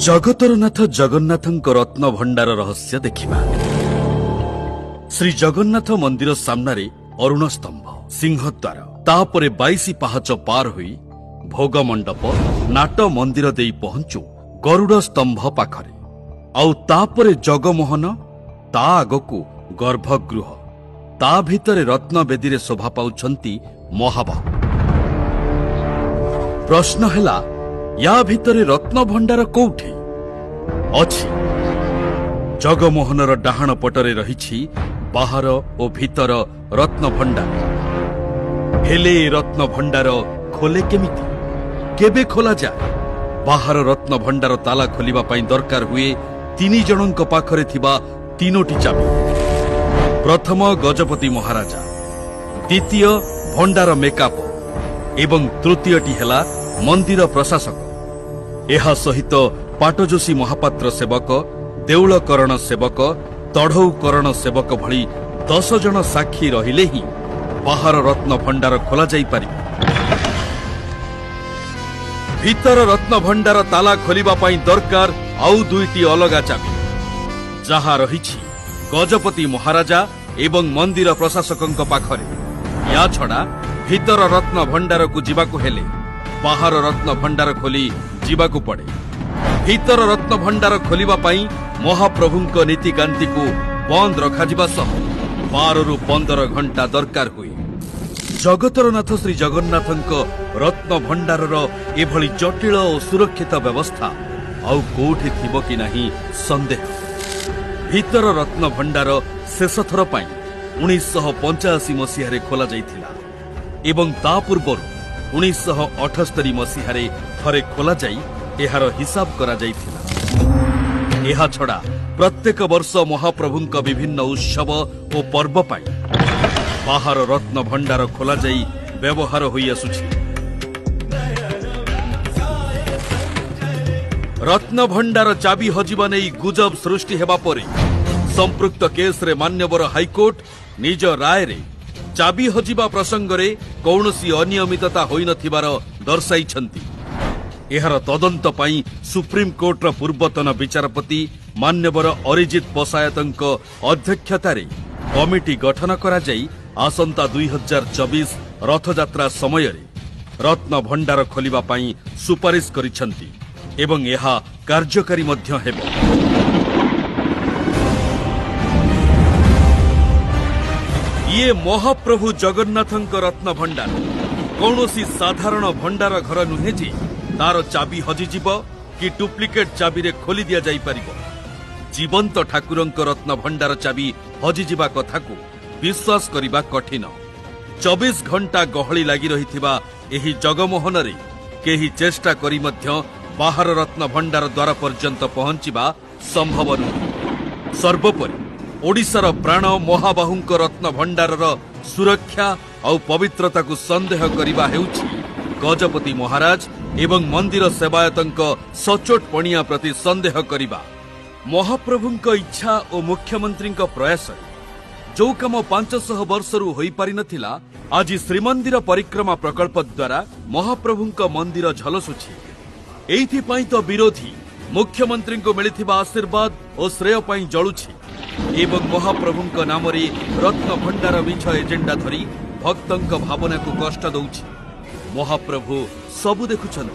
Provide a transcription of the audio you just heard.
जगतर नाथ जगन्नाथ रत्न भंडार रहस्य देखा। श्री जगन्नाथ मंदिर सामने अरुण स्तंभ, सिंहद्वार, तापरे 22 पाहाच पार हुई भोग मंडप, नाट मंदिर दे पहुंचु गरुड़ स्तंभ पाखरे, आउ तापरे जगमोहन, ता आगकु गर्भगृह, ता भितरे रत्न बेदी शोभा पाउछंती महाबाहु। प्रश्न हैला, या भितरे रत्न भंडार कोउठी अछि? जगमोहनर डाहाण पटरे रहिछि बाहर ओ भीतर रत्न भंडार। हेले रत्न भंडार खोले केमिति, केबे खोला जाए? बाहर रत्न भंडार ताला खोलिबा पई दरकार हुए 3 जनक पाखरे थिबा 3टी चाबी। प्रथम गजपति महाराजा, द्वितीय भंडार मेकाप एवं तृतीयटी हेला मंदिर प्रशासक। एहा सहित पाटजोशी महापात्र सेवक, देउलकरण सेवक, तढ़ौकरण सेवक भली 10 जन साक्षी रहिले ही बाहर रत्न भंडार खोला जाई पारिबो। भीतर रत्न भंडार ताला खोलिबा पई दरकार आउ 2टी अलगा चाबी, जहा रहिछि गजपति महाराजा एवं मंदिर प्रशासकंक पाखरे। या छड़ा भीतर रत्न भंडार को जीवाकु हेले बाहर रत्न भंडार खोली जीवाकु पड़े। भीतर रत्न भंडार खोलिबा पई महाप्रभुंक नीतिकांति को बंद रखाजिबा सह 12 रु 15 घंटा दरकार हुए। जगतरनाथ श्री जगन्नाथंक रत्न भंडारर एभली जटिल और सुरक्षित व्यवस्था आउ कोठी थिबो कि नाही संदेह। भीतर रत्न भंडार शेष थर पई 1985 मसीहारे खोला जाइथिला एवं ता पूर्वरु 1978 मसीहारे थरे खोला जाई एहार हिसाब करा जाइथिला। एहा छड़ा प्रत्येक वर्ष महाप्रभुंक विभिन्न उत्सव और पर्व पाई बाहर रत्न भंडार खोला जाई व्यवहार होई आसुछि। रत्न भंडार चाबी हजिबा नै गुजब सृष्टि हेबा परे संपृक्त केस रे मान्यवर हाईकोर्ट निज राय रे चाबी हजिबा प्रसंग रे कौनसी अनियमितता होई नथिबार दर्शाइछंती। एहार तदंत पई सुप्रीम कोर्ट रो पूर्वतन विचारपति मान्यवर अरिजित पसायतंक अध्यक्षतारे कमिटी गठन करा जाई आसंता 2024 रथयात्रा समय रे रत्न भंडार खोलिबा पई सुपारिश करिछंती एवं एहा कार्यकारी मध्य हेबो। ये महाप्रभु जगन्नाथंक रत्न भंडार कौनसी साधारण भंडार घर नुहे जे तार चाबी हजिजिब कि डुप्लिकेट चाबी रे खोली दिया जाई परिबो। जीवंत ठाकुरंक रत्न भंडार चाबी हजिजिबा कथा को विश्वास करिबा कठिन। 24 घंटा गहली लागि रहिथिबा एही जगमोहन रे केही चेष्टा करी मध्य बाहर रत्न भंडार द्वार पर्यंत पहुंचिबा संभव नुहे। सर्वोपरि ओडिशार प्राण महाबाहुंक रत्न भंडारर सुरक्षा और पवित्रता को संदेह करिबा हेउछि गजपति महाराज एवं मंदिर सेवायतंक सचोट पणिया प्रति संदेह करिबा। महाप्रभुंक इच्छा और मुख्यमंत्री प्रयास जो काम 500 वर्षरु होई पारि नथिला आज श्रीमंदिर परिक्रमा प्रकल्प द्वारा महाप्रभुंक मंदिर झलसुछि। एइथि पई तो विरोधी मुख्यमंत्री को मिलिथिबा आशीर्वाद और श्रेय पई जळुछि एवं महाप्रभुंक नाम रे रत्न भंडार मिछ एजेंडा धरी भक्तंक भावना को कष्ट दउछि। महाप्रभु सबु देखुछन।